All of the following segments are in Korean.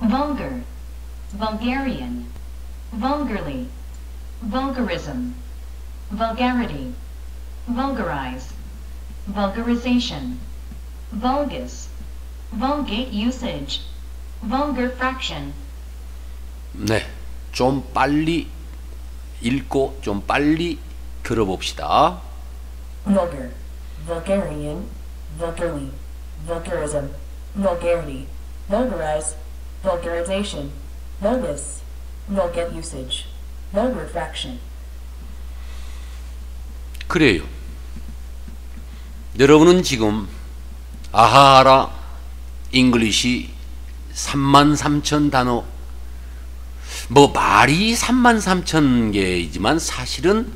vulgar, vulgarian, vulgarly, vulgarism, vulgarity, vulgarize, vulgarization, vulgus, vulgate usage, vulgar fraction. 네, 좀 빨리 읽고 좀 빨리 들어봅시다. vulgar, vulgarian, vulgarly, vulgarism, vulgarity, vulgarize, vulgarization, vulgus, vulgate usage, vulgar fraction. 그래요. 여러분은 지금 아하라 잉글리시 33,000 단어, 뭐 말이 33,000개이지만 사실은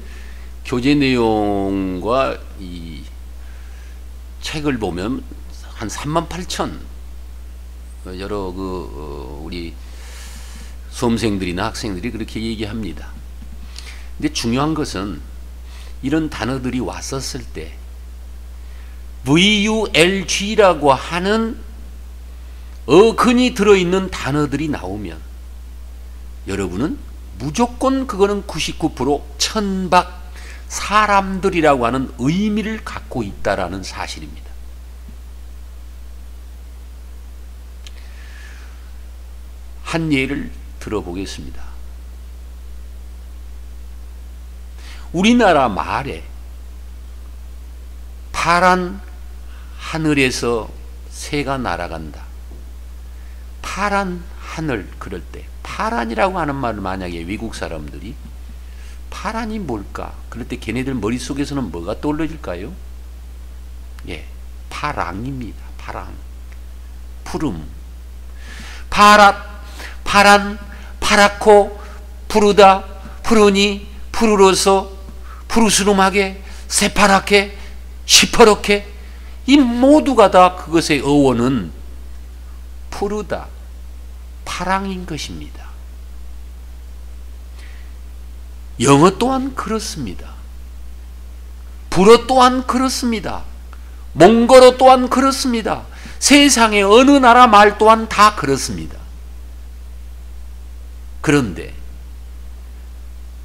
교재 내용과 이 책을 보면 한 38,000 여러 우리 수험생들이나 학생들이 그렇게 얘기합니다. 근데 중요한 것은 이런 단어들이 왔었을 때 vulg라고 하는 어근이 들어있는 단어들이 나오면 여러분은 무조건 그거는 99% 천박 사람들이라고 하는 의미를 갖고 있다라는 사실입니다. 한 예를 들어보겠습니다. 우리나라 말에 파란 하늘에서 새가 날아간다. 파란 하늘 그럴 때 파란이라고 하는 말을 만약에 외국 사람들이 파란이 뭘까? 그럴 때 걔네들 머릿속에서는 뭐가 떠올려질까요? 예, 파랑입니다. 파랑. 푸름. 파란, 파랗고, 푸르다, 푸르니, 푸르러서, 푸르스름하게, 새파랗게, 시퍼렇게, 이 모두가 다 그것의 어원은 푸르다, 파랑인 것입니다. 영어 또한 그렇습니다. 불어 또한 그렇습니다. 몽골어 또한 그렇습니다. 세상의 어느 나라 말 또한 다 그렇습니다. 그런데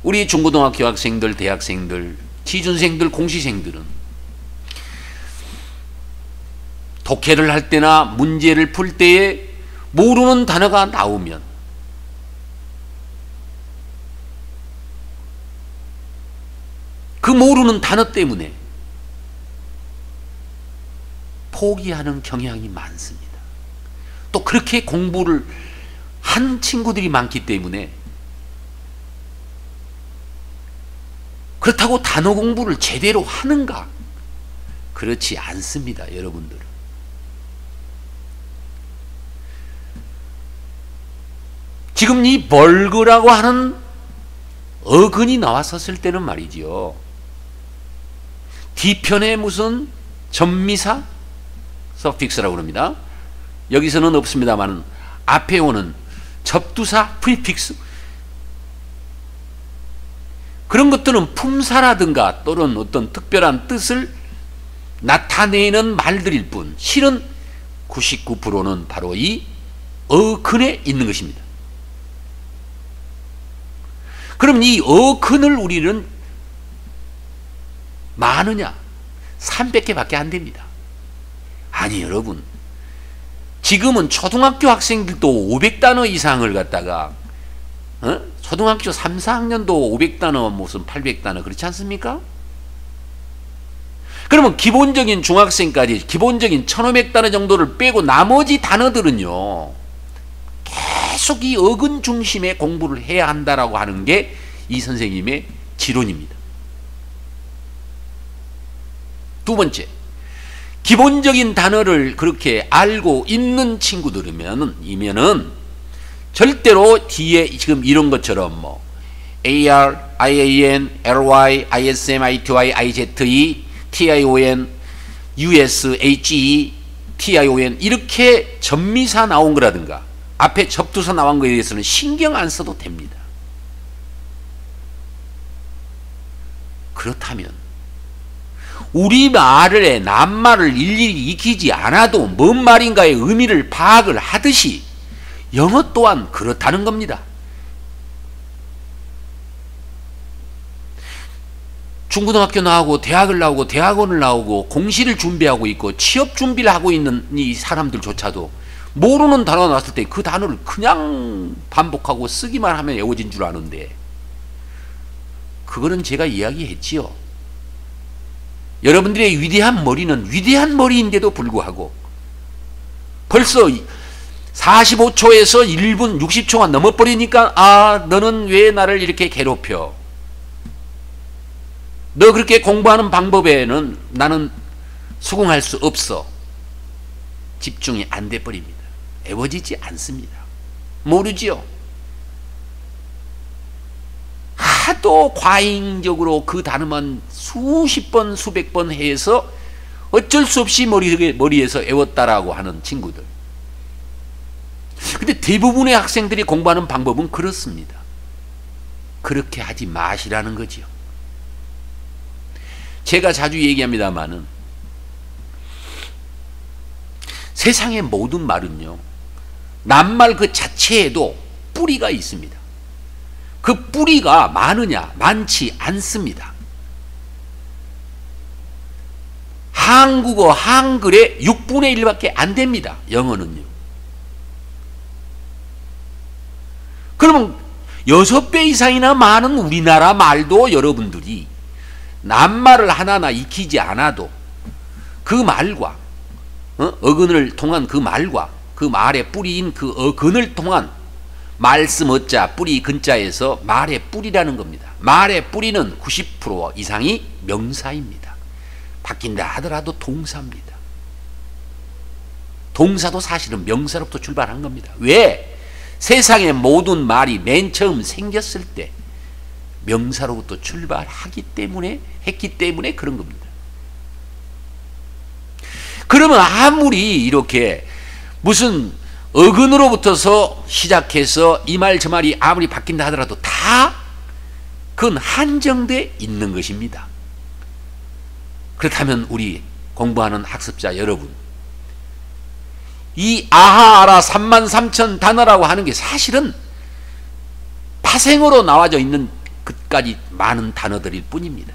우리 중고등학교 학생들, 대학생들, 취준생들, 공시생들은 독해를 할 때나 문제를 풀 때에 모르는 단어가 나오면 그 모르는 단어 때문에 포기하는 경향이 많습니다. 또 그렇게 공부를 한 친구들이 많기 때문에 그렇다고 단어 공부를 제대로 하는가? 그렇지 않습니다, 여러분들은. 지금 이 벌그라고 하는 어근이 나왔었을 때는 말이지요. 뒤편에 무슨 전미사 서픽스라고 합니다. 여기서는 없습니다만 앞에 오는 접두사 프리픽스 그런 것들은 품사라든가 또는 어떤 특별한 뜻을 나타내는 말들일 뿐 실은 99%는 바로 이 어근에 있는 것입니다. 그럼 이 어근을 우리는 많으냐? 300개밖에 안 됩니다. 아니 여러분, 지금은 초등학교 학생들도 500단어 이상을 갖다가 초등학교 3, 4학년도 500단어 무슨 800단어 그렇지 않습니까? 그러면 기본적인 중학생까지 기본적인 1500단어 정도를 빼고 나머지 단어들은요 계속 이 어근 중심의 공부를 해야 한다라고 하는 게 이 선생님의 지론입니다. 두 번째, 기본적인 단어를 그렇게 알고 있는 친구들이면은 절대로 뒤에 지금 이런 것처럼 뭐 AR, IAN, LY, ISM, ITY, IZE, TION, US, HE, TION 이렇게 전미사 나온 거라든가 앞에 접두사 나온 거에 대해서는 신경 안 써도 됩니다. 그렇다면 우리말의 낱말을 일일이 익히지 않아도 뭔 말인가의 의미를 파악을 하듯이 영어 또한 그렇다는 겁니다. 중고등학교 나오고 대학을 나오고 대학원을 나오고 공시를 준비하고 있고 취업 준비를 하고 있는 이 사람들조차도 모르는 단어가 나왔을 때 그 단어를 그냥 반복하고 쓰기만 하면 외워진 줄 아는데, 그거는 제가 이야기했지요. 여러분들의 위대한 머리는 위대한 머리인데도 불구하고 벌써 45초에서 1분 60초가 넘어버리니까 아, 너는 왜 나를 이렇게 괴롭혀? 너 그렇게 공부하는 방법에는 나는 수긍할 수 없어. 집중이 안 돼 버립니다. 외워지지 않습니다. 모르지요. 하도 과잉적으로 그 단어만 수십 번 수백 번 해서 어쩔 수 없이 머리에서 외웠다라고 하는 친구들. 근데 대부분의 학생들이 공부하는 방법은 그렇습니다. 그렇게 하지 마시라는 거지요. 제가 자주 얘기합니다마는 세상의 모든 말은요, 낱말 그 자체에도 뿌리가 있습니다. 그 뿌리가 많으냐? 많지 않습니다. 한국어, 한글의 6분의 1밖에 안 됩니다. 영어는요. 그러면 6배 이상이나 많은 우리나라 말도 여러분들이 낱말을 하나하나 익히지 않아도 그 말과 어근을 통한 그 말과 그 말의 뿌리인 그 어근을 통한 말씀 어자 뿌리 근자에서 말의 뿌리라는 겁니다. 말의 뿌리는 90% 이상이 명사입니다. 바뀐다 하더라도 동사입니다. 동사도 사실은 명사로부터 출발한 겁니다. 왜? 세상의 모든 말이 맨 처음 생겼을 때 명사로부터 출발했기 때문에 그런 겁니다. 그러면 아무리 이렇게 무슨 어근으로부터서 시작해서 이 말 저 말이 아무리 바뀐다 하더라도 다 그건 한정돼 있는 것입니다. 그렇다면 우리 공부하는 학습자 여러분, 이 아하아라 33,000 단어라고 하는 게 사실은 파생어로 나와져 있는 그까지 많은 단어들일 뿐입니다.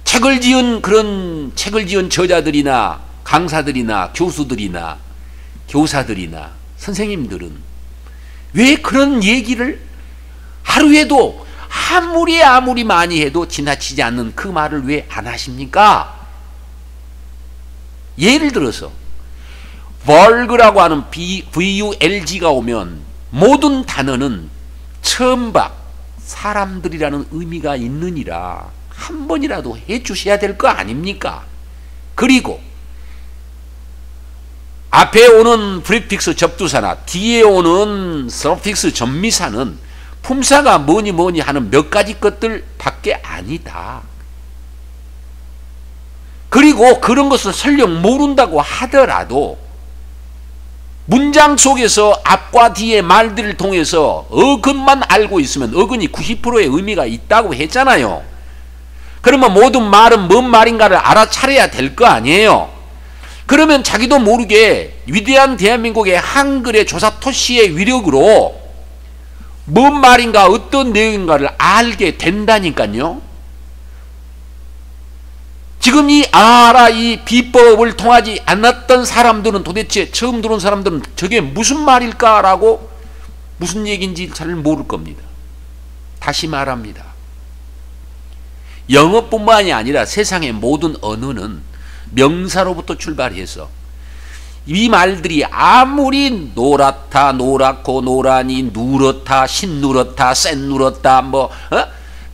책을 지은 저자들이나 강사들이나 교수들이나 교사들이나 선생님들은 왜 그런 얘기를 하루에도 아무리 많이 해도 지나치지 않는 그 말을 왜 안 하십니까? 예를 들어서 vulg라고 하는 vulg가 오면 모든 단어는 처음 봐 사람들이라는 의미가 있느니라 한 번이라도 해 주셔야 될 거 아닙니까? 그리고 앞에 오는 프리픽스 접두사나 뒤에 오는 서픽스 전미사는 품사가 뭐니 하는 몇 가지 것들 밖에 아니다. 그리고 그런 것을 설령 모른다고 하더라도 문장 속에서 앞과 뒤의 말들을 통해서 어근만 알고 있으면 어근이 90%의 의미가 있다고 했잖아요. 그러면 모든 말은 뭔 말인가를 알아차려야 될 거 아니에요. 그러면 자기도 모르게 위대한 대한민국의 한글의 조사토시의 위력으로 뭔 말인가 어떤 내용인가를 알게 된다니까요. 지금 이 아라 이 비법을 통하지 않았던 사람들은 도대체 처음 들어온 사람들은 저게 무슨 말일까라고 무슨 얘기인지 잘 모를 겁니다. 다시 말합니다. 영어뿐만이 아니라 세상의 모든 언어는 명사로부터 출발해서 이 말들이 아무리 노랗다, 노랗고, 노라니, 누렇다, 신누렇다, 센 누렇다,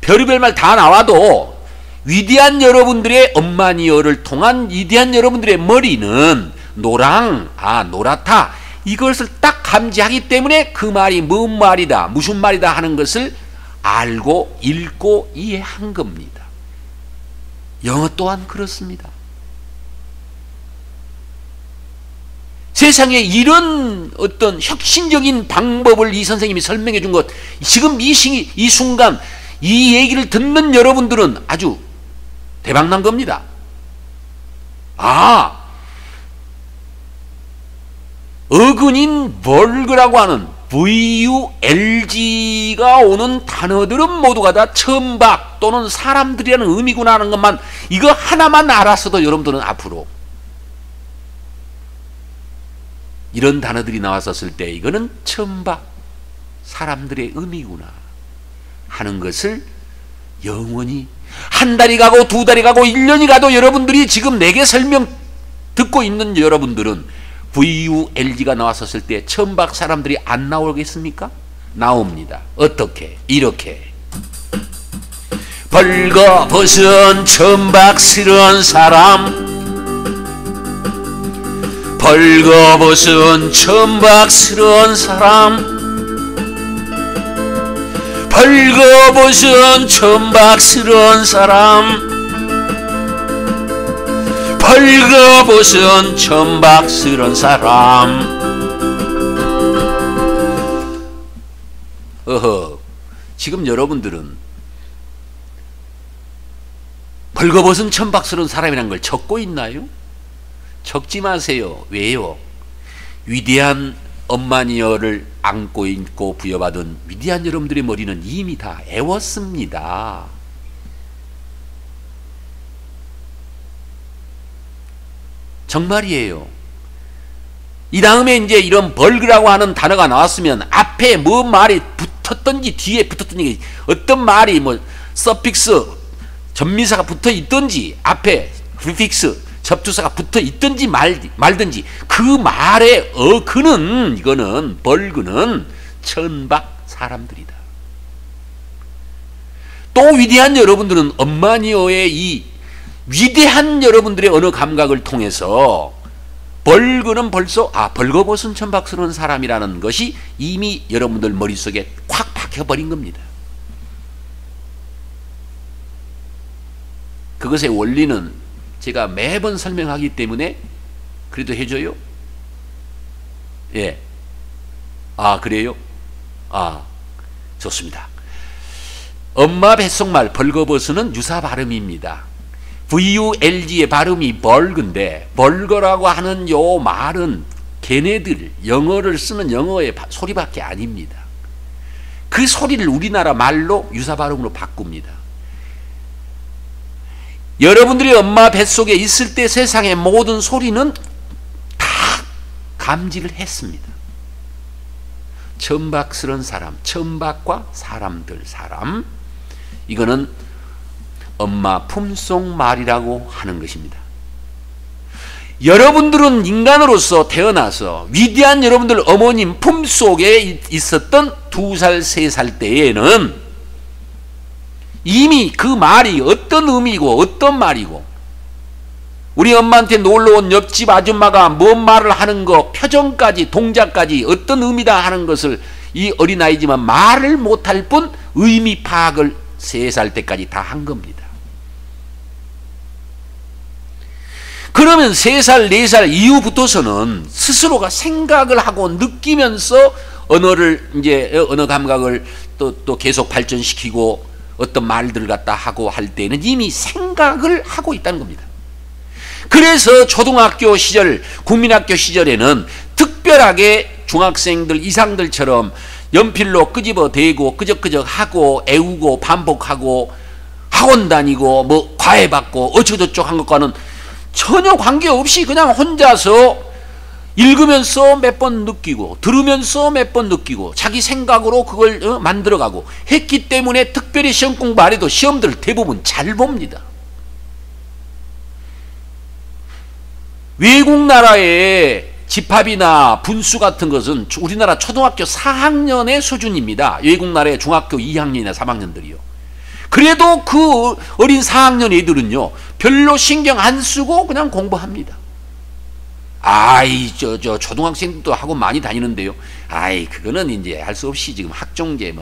별의별 말 다 나와도 위대한 여러분들의 엄마니어를 통한 위대한 여러분들의 머리는 노랗다 이것을 딱 감지하기 때문에 그 말이 뭔 말이다, 무슨 말이다 하는 것을 알고 읽고 이해한 겁니다. 영어 또한 그렇습니다. 세상에 이런 어떤 혁신적인 방법을 이 선생님이 설명해 준 것, 지금 이 순간 이 얘기를 듣는 여러분들은 아주 대박난 겁니다. 어근인 벌그라고 하는 VULG가 오는 단어들은 모두가 다 천박 또는 사람들이라는 의미구나 하는 것만, 이거 하나만 알았어도 여러분들은 앞으로 이런 단어들이 나왔었을 때 이거는 천박 사람들의 의미구나 하는 것을 영원히 한 달이 가고 두 달이 가고 1년이 가도 여러분들이 지금 내게 설명 듣고 있는 여러분들은 VULG가 나왔었을 때 천박 사람들이 안 나오겠습니까? 나옵니다. 어떻게? 이렇게 벌거벗은 천박스러운 사람, 벌거벗은 천박스러운 사람, 벌거벗은 천박스러운 사람, 벌거벗은 천박스러운 사람. 지금 여러분들은 벌거벗은 천박스러운 사람이라는 걸 적고 있나요? 적지 마세요. 왜요? 위대한 엄마니어를 안고 있고 부여받은 위대한 여러분들의 머리는 이미 다 애웠습니다. 정말이에요. 이 다음에 이제 이런 벌그라고 하는 단어가 나왔으면 앞에 뭐 말이 붙었던지 뒤에 붙었던지 어떤 말이 뭐 서픽스 전미사가 붙어 있든지 앞에 프리픽스 접두사가 붙어 있든지 말든지 그 말의 어근은, 이거는 벌그는 천박 사람들이다. 또 위대한 여러분들은 엄마니어의 이 위대한 여러분들의 언어 감각을 통해서 벌그는 벌써 벌거벗은 천박스러운 사람이라는 것이 이미 여러분들 머릿속에 콱 박혀버린 겁니다. 그것의 원리는 제가 매번 설명하기 때문에 그래도 해줘요? 예. 그래요? 좋습니다. 엄마 뱃속말 벌거벗은은 유사 발음입니다. VULG의 발음이 벌그인데, 벌거라고 하는 요 말은 걔네들 영어를 쓰는 영어의 소리밖에 아닙니다. 그 소리를 우리나라 말로 유사 발음으로 바꿉니다. 여러분들이 엄마 뱃속에 있을 때 세상의 모든 소리는 다 감지를 했습니다. 천박스러운 사람, 천박과 사람들, 사람, 이거는 엄마 품속 말이라고 하는 것입니다. 여러분들은 인간으로서 태어나서 위대한 여러분들 어머님 품속에 있었던 2살, 3살 때에는 이미 그 말이 어떤 의미고 어떤 말이고, 우리 엄마한테 놀러온 옆집 아줌마가 뭔 말을 하는 거, 표정까지 동작까지 어떤 의미다 하는 것을 이 어린아이지만 말을 못할 뿐 의미 파악을 3살 때까지 다 한 겁니다. 그러면 3살, 4살 이후부터서는 스스로가 생각을 하고 느끼면서 언어를 이제 언어 감각을 또 계속 발전시키고 어떤 말들을 갖다 하고 할 때는 이미 생각을 하고 있다는 겁니다. 그래서 초등학교 시절, 국민학교 시절에는 특별하게 중학생들 이상들처럼 연필로 끄집어 대고 끄적끄적 하고 애우고 반복하고 학원 다니고 뭐 과외 받고 어쩌고저쩌고 한 것과는 전혀 관계없이 그냥 혼자서 읽으면서 몇 번 느끼고 들으면서 몇 번 느끼고 자기 생각으로 그걸 만들어가고 했기 때문에 특별히 시험 공부 안 해도 시험들 대부분 잘 봅니다. 외국 나라의 집합이나 분수 같은 것은 우리나라 초등학교 4학년의 수준입니다. 외국 나라의 중학교 2학년이나 3학년들이요. 그래도 그 어린 4학년 애들은요 별로 신경 안 쓰고 그냥 공부합니다. 저 초등학생도 학원 많이 다니는데요. 그거는 이제 할 수 없이 지금 학종제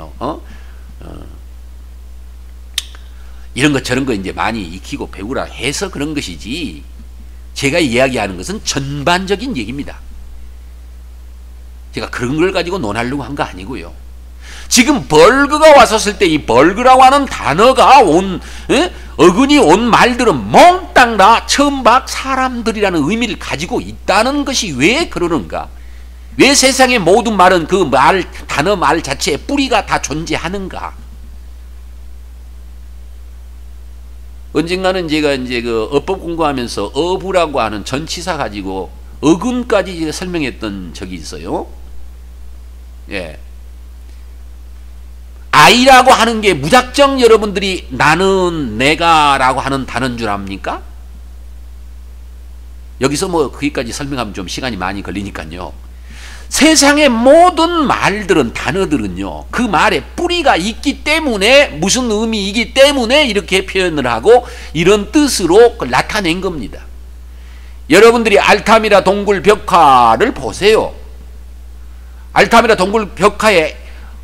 이런 것 저런 거 이제 많이 익히고 배우라 해서 그런 것이지, 제가 이야기하는 것은 전반적인 얘기입니다. 제가 그런 걸 가지고 논하려고 한 거 아니고요. 지금 벌그가 왔었을 때 이 벌그라고 하는 단어가 어근이 온 말들은 몽땅 다 천박 사람들이라는 의미를 가지고 있다는 것이 왜 그러는가? 왜 세상의 모든 말은 그 말, 단어 말 자체에 뿌리가 다 존재하는가? 언젠가는 제가 이제 그 어법 공부하면서 어부라고 하는 전치사 가지고 어근까지 설명했던 적이 있어요. 예. 아이라고 하는 게 무작정 여러분들이 나는, 내가라고 하는 단어인 줄 압니까? 여기서 뭐 거기까지 설명하면 좀 시간이 많이 걸리니까요. 세상의 모든 말들은, 단어들은요, 그 말에 뿌리가 있기 때문에, 무슨 의미이기 때문에 이렇게 표현을 하고 이런 뜻으로 나타낸 겁니다. 여러분들이 알타미라 동굴 벽화를 보세요. 알타미라 동굴 벽화에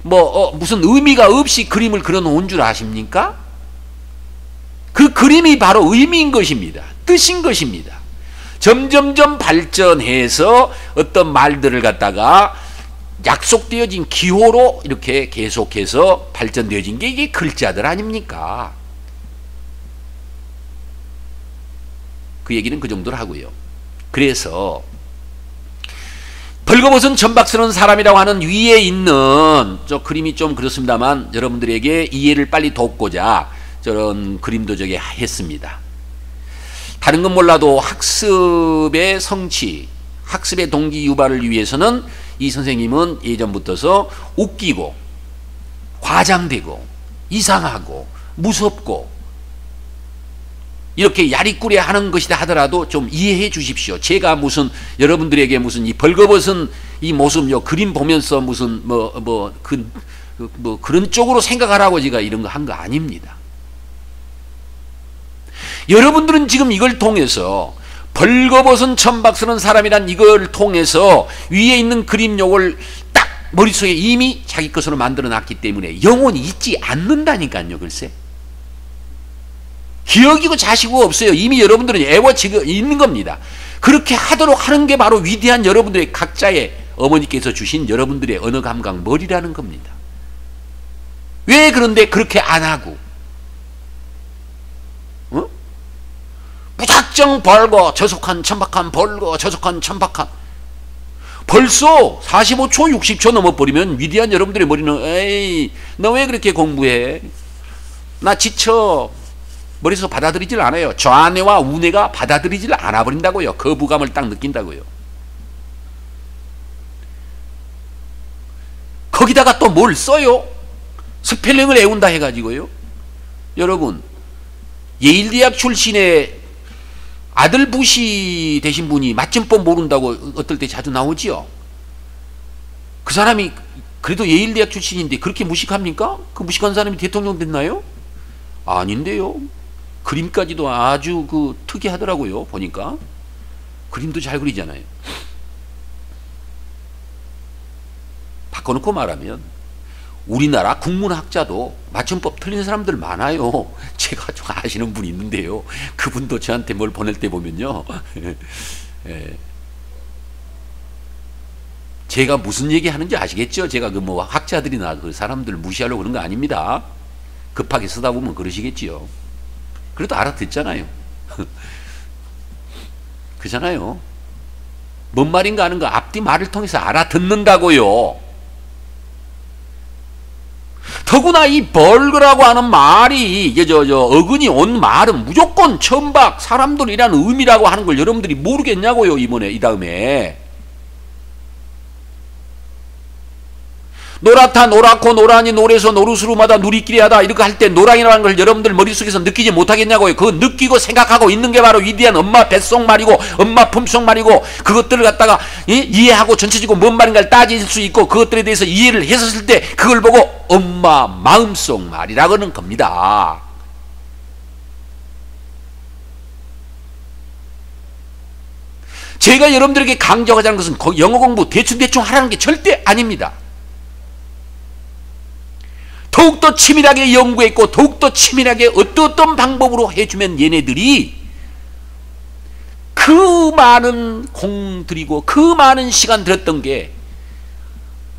무슨 의미가 없이 그림을 그려 놓은 줄 아십니까? 그 그림이 바로 의미인 것입니다. 뜻인 것입니다. 점점점 발전해서 어떤 말들을 갖다가 약속되어진 기호로 이렇게 계속해서 발전되어진 게 이게 글자들 아닙니까? 그 얘기는 그 정도로 하고요. 그래서 벌거벗은 천박스러운 사람이라고 하는 위에 있는, 저 그림이 좀 그렇습니다만 여러분들에게 이해를 빨리 돕고자 저런 그림도 저게 했습니다. 다른 건 몰라도 학습의 성취, 학습의 동기 유발을 위해서는 이 선생님은 예전부터서 웃기고 과장되고 이상하고 무섭고 이렇게 야리꾸리 하는 것이다 하더라도 좀 이해해 주십시오. 제가 무슨 여러분들에게 무슨 이 벌거벗은 이 모습, 요 그림 보면서 무슨 그런 쪽으로 생각하라고 제가 이런 거 한 거 아닙니다. 여러분들은 지금 이걸 통해서 벌거벗은 천박스러운 사람이란 이걸 통해서 위에 있는 그림 요걸 딱 머릿속에 이미 자기 것으로 만들어 놨기 때문에 영원히 잊지 않는다니까요. 글쎄. 기억이고 자시고 없어요. 이미 여러분들은 애워지고 있는 겁니다. 그렇게 하도록 하는 게 바로 위대한 여러분들의 각자의 어머니께서 주신 여러분들의 언어 감각 머리라는 겁니다. 왜 그런데 그렇게 안 하고 무작정 벌거 저속한 천박한, 벌거 저속한 천박한, 벌써 45초 60초 넘어버리면 위대한 여러분들의 머리는 에이 너 왜 그렇게 공부해? 나 지쳐. 머릿속 받아들이질 않아요. 좌뇌와 우뇌가 받아들이질 않아 버린다고요. 거부감을 딱 느낀다고요. 거기다가 또 뭘 써요? 스펠링을 외운다 해가지고요. 여러분, 예일대학 출신의 아들 부시 되신 분이 맞춤법 모른다고 어떨 때 자주 나오지요. 그 사람이 그래도 예일대학 출신인데 그렇게 무식합니까? 그 무식한 사람이 대통령 됐나요? 아닌데요. 그림까지도 아주 그 특이하더라고요. 보니까 그림도 잘 그리잖아요. 바꿔놓고 말하면 우리나라 국문학자도 맞춤법 틀린 사람들 많아요. 제가 좀 아시는 분이 있는데요. 그분도 저한테 뭘 보낼 때 보면요. 제가 무슨 얘기 하는지 아시겠죠? 제가 그 뭐 학자들이나 그 사람들 무시하려고 그런 거 아닙니다. 급하게 쓰다 보면 그러시겠지요. 그래도 알아듣잖아요. 그잖아요. 뭔 말인가 하는 거 앞뒤 말을 통해서 알아듣는다고요. 더구나 이 벌거라고 하는 말이 어근이 온 말은 무조건 천박, 사람들이라는 의미라고 하는 걸 여러분들이 모르겠냐고요. 이번에 이 다음에 노랗다, 노랗고, 노란이, 노래서, 노루스루마다, 누리끼리 하다 이렇게 할 때 노랑이라는 걸 여러분들 머릿속에서 느끼지 못하겠냐고요. 그거 느끼고 생각하고 있는 게 바로 위대한 엄마 뱃속 말이고 엄마 품속 말이고 그것들을 갖다가 이해하고 전체적으로 뭔 말인가를 따질 수 있고 그것들에 대해서 이해를 했었을 때 그걸 보고 엄마 마음속 말이라고 하는 겁니다. 제가 여러분들에게 강조하자는 것은 영어 공부 대충 하라는 게 절대 아닙니다. 더욱더 치밀하게 연구했고 더욱더 치밀하게 어떤 방법으로 해주면 얘네들이 그 많은 공 들이고 그 많은 시간 들었던 게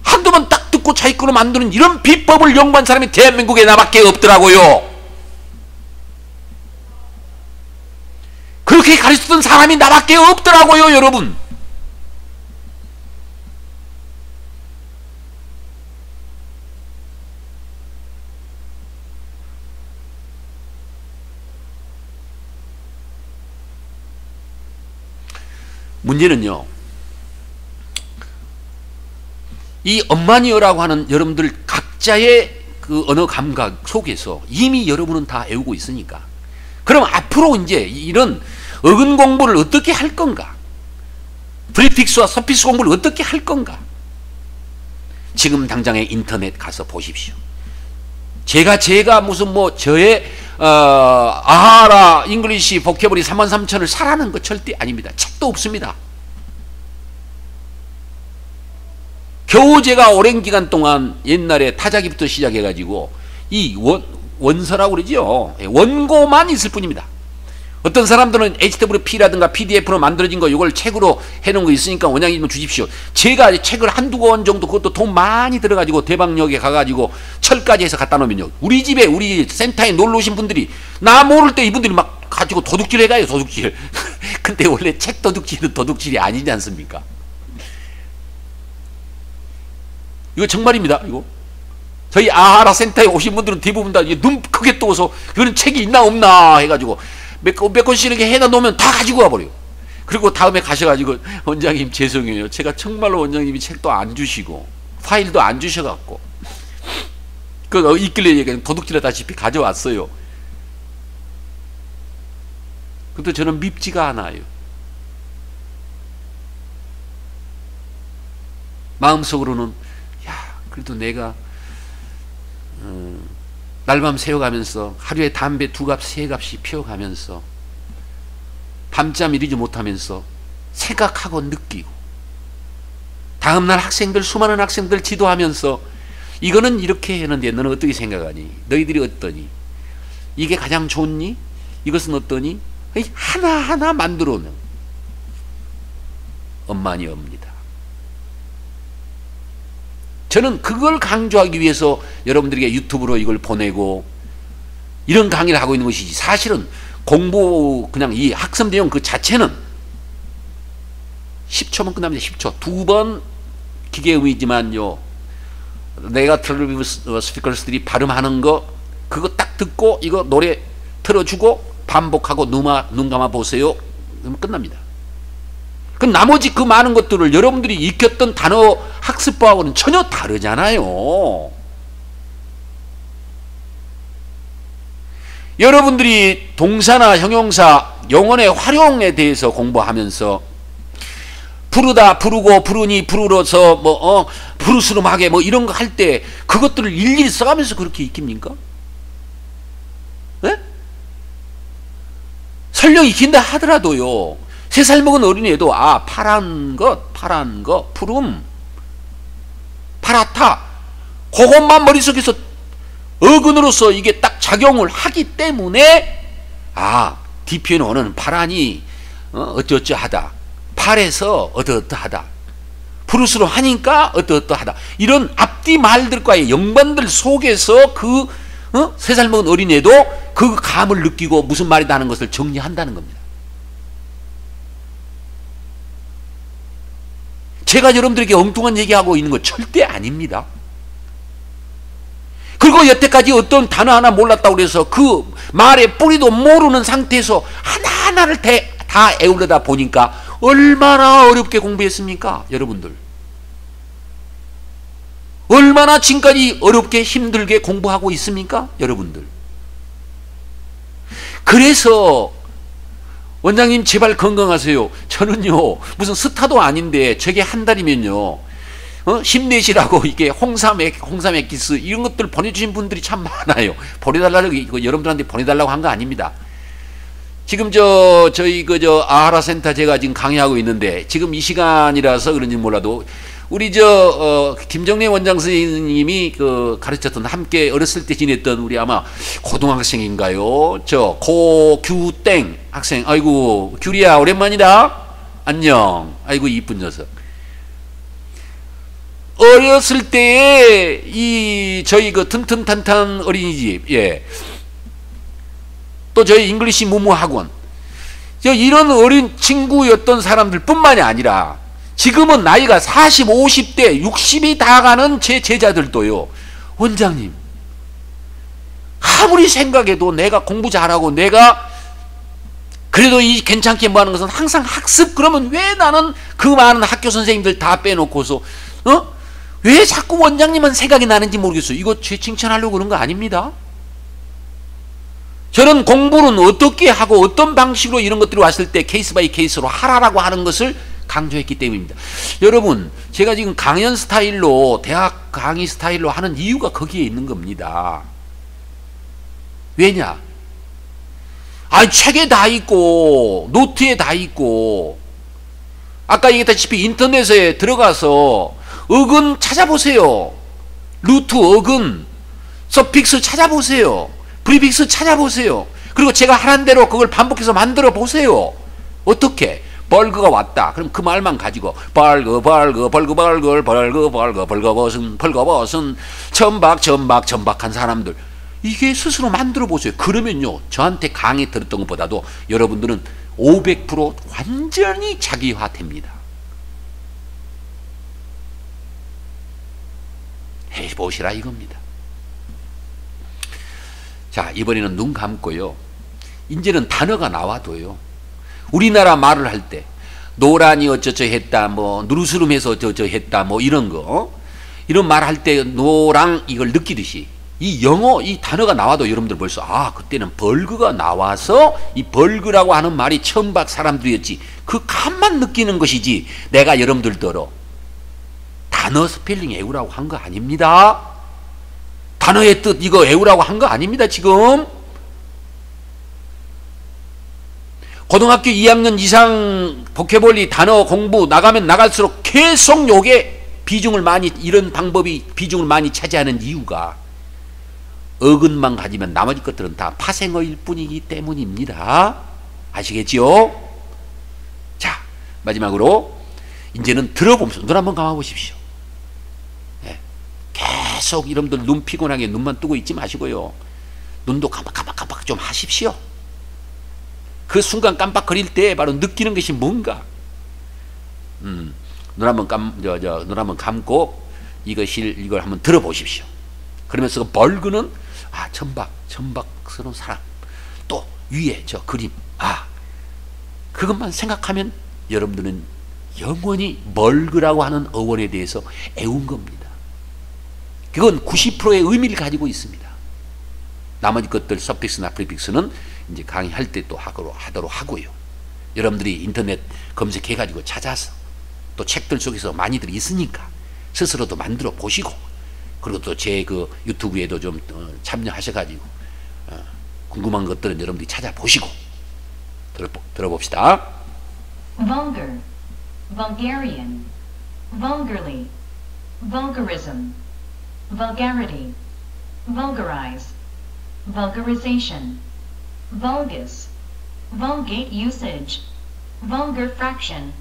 한두 번 딱 듣고 자기 거로 만드는 이런 비법을 연구한 사람이 대한민국에 나밖에 없더라고요. 그렇게 가르쳤던 사람이 나밖에 없더라고요. 여러분, 문제는요, 이 엄마니어라고 하는 여러분들 각자의 그 언어 감각 속에서 이미 여러분은 다 외우고 있으니까, 그럼 앞으로 이제 이런 어근 공부를 어떻게 할 건가? 프리픽스와 서피스 공부를 어떻게 할 건가? 지금 당장에 인터넷 가서 보십시오. 제가 무슨 뭐 저의 아하라 잉글리시 보캐버리 33,000을 사라는 거 절대 아닙니다. 책도 없습니다. 겨우 제가 오랜 기간 동안 옛날에 타자기부터 시작해가지고 이 원서라고 그러죠. 원고만 있을 뿐입니다. 어떤 사람들은 HWP라든가 PDF로 만들어진 거 이걸 책으로 해놓은 거 있으니까 원장님 주십시오. 제가 책을 한두 권 정도, 그것도 돈 많이 들어가지고 대방역에 가가지고 철까지 해서 갖다 놓으면요, 우리 집에 우리 센터에 놀러 오신 분들이 나 모를 때 이분들이 막 가지고 도둑질 해가요. 도둑질. 근데 원래 책 도둑질은 도둑질이 아니지 않습니까? 이거 정말입니다. 이거 저희 아하라 센터에 오신 분들은 대부분 다 눈 크게 떠서 그런 책이 있나 없나 해가지고 몇 권씩 이렇게 해다 놓으면 다 가지고 와버려요. 그리고 다음에 가셔가지고 원장님 죄송해요, 제가 정말로 원장님이 책도 안 주시고 파일도 안 주셔갖고 그 있길래 그냥 도둑질하다시피 가져왔어요. 근데 저는 밉지가 않아요. 마음속으로는 그래도 내가 날밤 새워가면서 하루에 담배 2갑 3갑씩 피워가면서 밤잠 이루지 못하면서 생각하고 느끼고, 다음날 학생들, 수많은 학생들 지도하면서 이거는 이렇게 했는데 너는 어떻게 생각하니? 너희들이 어떠니? 이게 가장 좋니? 이것은 어떠니? 하나하나 만들어오는 엄마니어입니다. 저는 그걸 강조하기 위해서 여러분들에게 유튜브로 이걸 보내고 이런 강의를 하고 있는 것이지, 사실은 공부 그냥 이 학습 내용 그 자체는 10초면 끝납니다. 10초. 2번 기계음이지만요, 네거티브 스피커스들이 발음하는 거 그거 딱 듣고 이거 노래 틀어주고 반복하고 눈 감아 보세요. 그러면 끝납니다. 그 나머지 그 많은 것들을 여러분들이 익혔던 단어 학습법하고는 전혀 다르잖아요. 여러분들이 동사나 형용사, 영혼의 활용에 대해서 공부하면서 부르다, 부르고, 부르니, 부르러서 부르스름하게 이런 거 할 때 그것들을 일일이 써가면서 그렇게 익힙니까? 네? 설령 익힌다 하더라도요, 3살 먹은 어린애도 파란 것, 푸름, 파랗다, 그것만 머릿속에서 어근으로서 이게 딱 작용을 하기 때문에 DPNO는 파란이 어쩌어쩌하다, 팔에서 어떠어떠하다, 푸르스름 하니까 어떠어떠하다, 이런 앞뒤 말들과의 연관들 속에서 그 3살 먹은 어린애도 그 감을 느끼고 무슨 말이다 하는 것을 정리한다는 겁니다. 제가 여러분들에게 엉뚱한 얘기하고 있는 거 절대 아닙니다. 그리고 여태까지 어떤 단어 하나 몰랐다고 그래서 그 말의 뿌리도 모르는 상태에서 하나하나를 다 애우려다 보니까 얼마나 어렵게 공부했습니까? 여러분들. 얼마나 지금까지 어렵게 힘들게 공부하고 있습니까? 여러분들. 그래서 원장님 제발 건강하세요. 저는요 무슨 스타도 아닌데 저게 한 달이면요 힘내시라고 이게 홍삼 액기스 이런 것들 보내주신 분들이 참 많아요. 보내달라고, 이거 여러분들한테 보내달라고 한 거 아닙니다. 지금 저희 아하라 센터 제가 지금 강의하고 있는데, 지금 이 시간이라서 그런지 몰라도 우리 김정래 원장 선생님이 가르쳤던, 함께 어렸을 때 지냈던 우리 아마 고등학생인가요? 고규땡 학생. 아이고 규리야 오랜만이다. 안녕. 아이고 이쁜 녀석. 어렸을 때에 저희 튼튼탄탄 어린이집, 또 저희 잉글리시 무무 학원, 이런 어린 친구였던 사람들 뿐만이 아니라 지금은 나이가 40, 50대, 60이 다 가는 제 제자들도요, 원장님 아무리 생각해도 내가 공부 잘하고 내가 그래도 이 괜찮게 뭐 하는 것은 항상 학습. 그러면 왜 나는 그 많은 학교 선생님들 다 빼놓고서 왜 자꾸 원장님만 생각이 나는지 모르겠어요. 이거 제 칭찬하려고 그런 거 아닙니다. 저는 공부는 어떻게 하고 어떤 방식으로 이런 것들이 왔을 때 케이스 바이 케이스로 하라라고 하는 것을 강조했기 때문입니다. 여러분, 제가 지금 강연 스타일로, 대학 강의 스타일로 하는 이유가 거기에 있는 겁니다. 왜냐? 책에 다 있고 노트에 다 있고, 아까 얘기했다시피 인터넷에 들어가서 어근 찾아보세요. 루트, 어근, 서픽스 찾아보세요. 프리픽스 찾아보세요. 그리고 제가 하란 대로 그걸 반복해서 만들어 보세요. 어떻게? 벌그가 왔다. 그럼 그 말만 가지고 벌거벗은 천박한 사람들, 이게 스스로 만들어 보세요. 그러면요, 저한테 강의 들었던 것보다도 여러분들은 500% 완전히 자기화됩니다. 해보시라 이겁니다. 자, 이번에는 눈 감고요, 이제는 단어가 나와도요, 우리나라 말을 할 때 노란이 어쩌저 했다, 뭐 누르스름해서 어쩌저 했다, 뭐 이런 거, 이런 말 할 때 노랑 이걸 느끼듯이 이 영어 이 단어가 나와도 여러분들 벌써 그때는 벌그가 나와서 이 벌그라고 하는 말이 천박 사람들이었지, 그 감만 느끼는 것이지 내가 여러분들더러 단어 스펠링 외우라고 한 거 아닙니다. 단어의 뜻 이거 외우라고 한 거 아닙니다. 지금 고등학교 2학년 이상 보케블리 단어 공부 나가면 나갈수록 계속 요게 비중을 많이, 이런 방법이 비중을 많이 차지하는 이유가 어근만 가지면 나머지 것들은 다 파생어일 뿐이기 때문입니다. 아시겠지요? 자, 마지막으로 이제는 들어보면서 눈 한번 감아보십시오. 네. 계속 여러분들 눈 피곤하게 눈만 뜨고 있지 마시고요, 눈도 깜빡깜빡 좀 하십시오. 그 순간 깜빡거릴 때 바로 느끼는 것이 뭔가. 눈 한번 감고 이걸 한번 들어보십시오. 그러면서 그 벌그는 천박스러운 사람, 또 위에 저 그림, 그것만 생각하면 여러분들은 영원히 벌그라고 하는 어원에 대해서 애운 겁니다. 그건 90%의 의미를 가지고 있습니다. 나머지 것들 서픽스나 프리픽스는 이제 강의할 때 또 하도록 하고요. 여러분들이 인터넷 검색해가지고 찾아서 또 책들 속에서 많이들 있으니까 스스로도 만들어 보시고, 그리고 또 제 그 유튜브에도 좀 참여하셔가지고 궁금한 것들은 여러분들이 찾아보시고 들어봅시다. Vulgar, vulgarian, vulgarly, vulgarism, vulgarity, vulgarize, vulgarization, vulgus, vulgate usage, vulgar fraction,